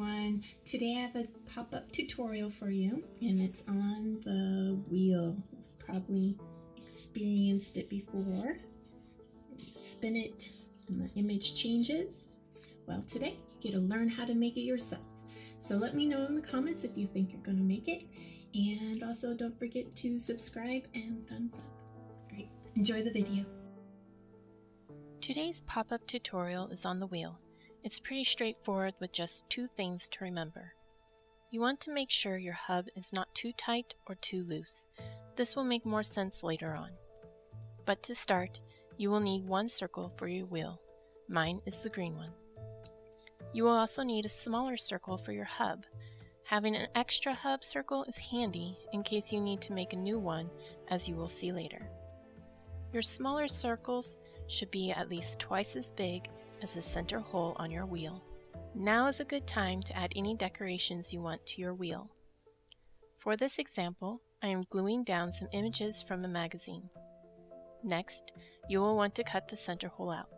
everyone. Today I have a pop-up tutorial for you, and it's on the wheel. You've probably experienced it before. You spin it and the image changes. Well, today you get to learn how to make it yourself. So let me know in the comments if you think you're going to make it, and also don't forget to subscribe and thumbs up. All right, enjoy the video. Today's pop-up tutorial is on the wheel. It's pretty straightforward with just two things to remember. You want to make sure your hub is not too tight or too loose. This will make more sense later on. But to start, you will need one circle for your wheel. Mine is the green one. You will also need a smaller circle for your hub. Having an extra hub circle is handy in case you need to make a new one, as you will see later. Your smaller circles should be at least twice as big as the center hole on your wheel. Now is a good time to add any decorations you want to your wheel. For this example, I am gluing down some images from a magazine. Next, you will want to cut the center hole out.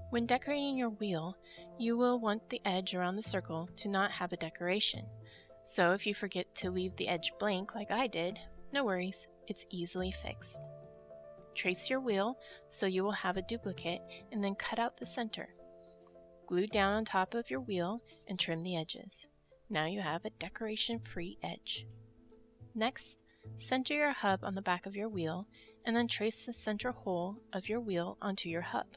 When decorating your wheel, you will want the edge around the circle to not have a decoration. So if you forget to leave the edge blank like I did, no worries, it's easily fixed. Trace your wheel so you will have a duplicate and then cut out the center. Glue down on top of your wheel and trim the edges. Now you have a decoration-free edge. Next, center your hub on the back of your wheel and then trace the center hole of your wheel onto your hub.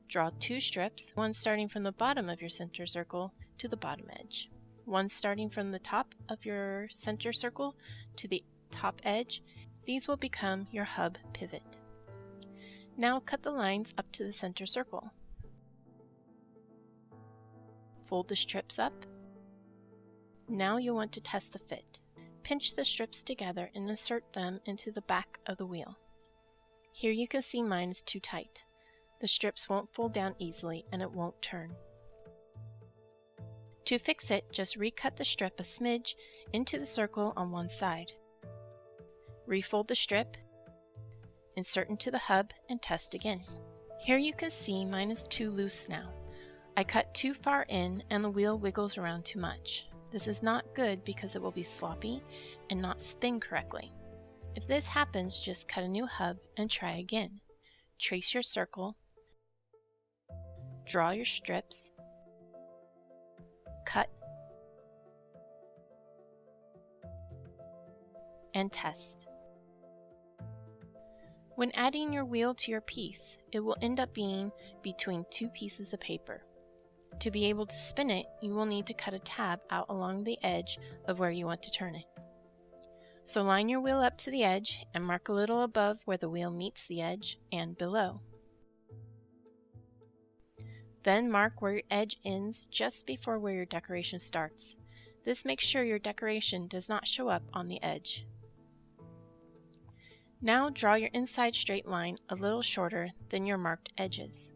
Draw two strips, one starting from the bottom of your center circle to the bottom edge, one starting from the top of your center circle to the top edge. These will become your hub pivot. Now cut the lines up to the center circle. Fold the strips up. Now you'll want to test the fit. Pinch the strips together and insert them into the back of the wheel. Here you can see mine is too tight. The strips won't fold down easily and it won't turn. To fix it, just recut the strip a smidge into the circle on one side. Refold the strip, insert into the hub, and test again. Here you can see mine is too loose now. I cut too far in and the wheel wiggles around too much. This is not good because it will be sloppy and not spin correctly. If this happens, just cut a new hub and try again. Trace your circle, draw your strips, cut, and test. When adding your wheel to your piece, it will end up being between two pieces of paper. To be able to spin it, you will need to cut a tab out along the edge of where you want to turn it. So line your wheel up to the edge and mark a little above where the wheel meets the edge and below. Then mark where your edge ends just before where your decoration starts. This makes sure your decoration does not show up on the edge. Now draw your inside straight line a little shorter than your marked edges,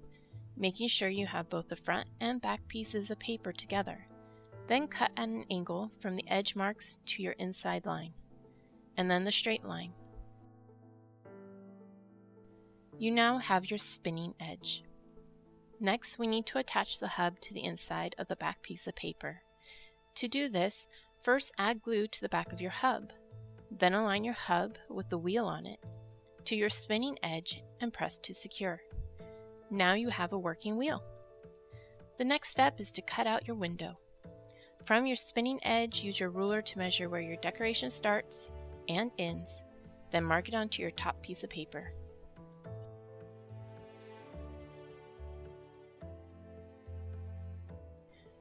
making sure you have both the front and back pieces of paper together. Then cut at an angle from the edge marks to your inside line, and then the straight line. You now have your spinning edge. Next, we need to attach the hub to the inside of the back piece of paper. To do this, first add glue to the back of your hub. Then align your hub with the wheel on it to your spinning edge and press to secure. Now you have a working wheel. The next step is to cut out your window. From your spinning edge, use your ruler to measure where your decoration starts and ends, then mark it onto your top piece of paper.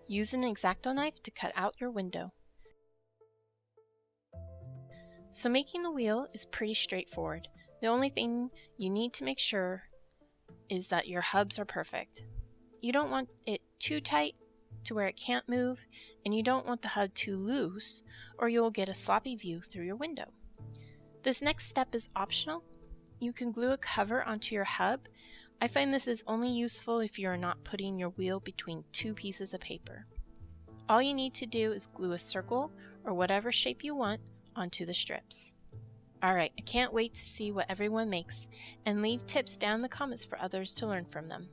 Use an X-Acto knife to cut out your window. So making the wheel is pretty straightforward. The only thing you need to make sure is that your hubs are perfect. You don't want it too tight to where it can't move, and you don't want the hub too loose or you'll get a sloppy view through your window. This next step is optional. You can glue a cover onto your hub. I find this is only useful if you are not putting your wheel between two pieces of paper. All you need to do is glue a circle or whatever shape you want onto the strips. Alright, I can't wait to see what everyone makes, and leave tips down in the comments for others to learn from them.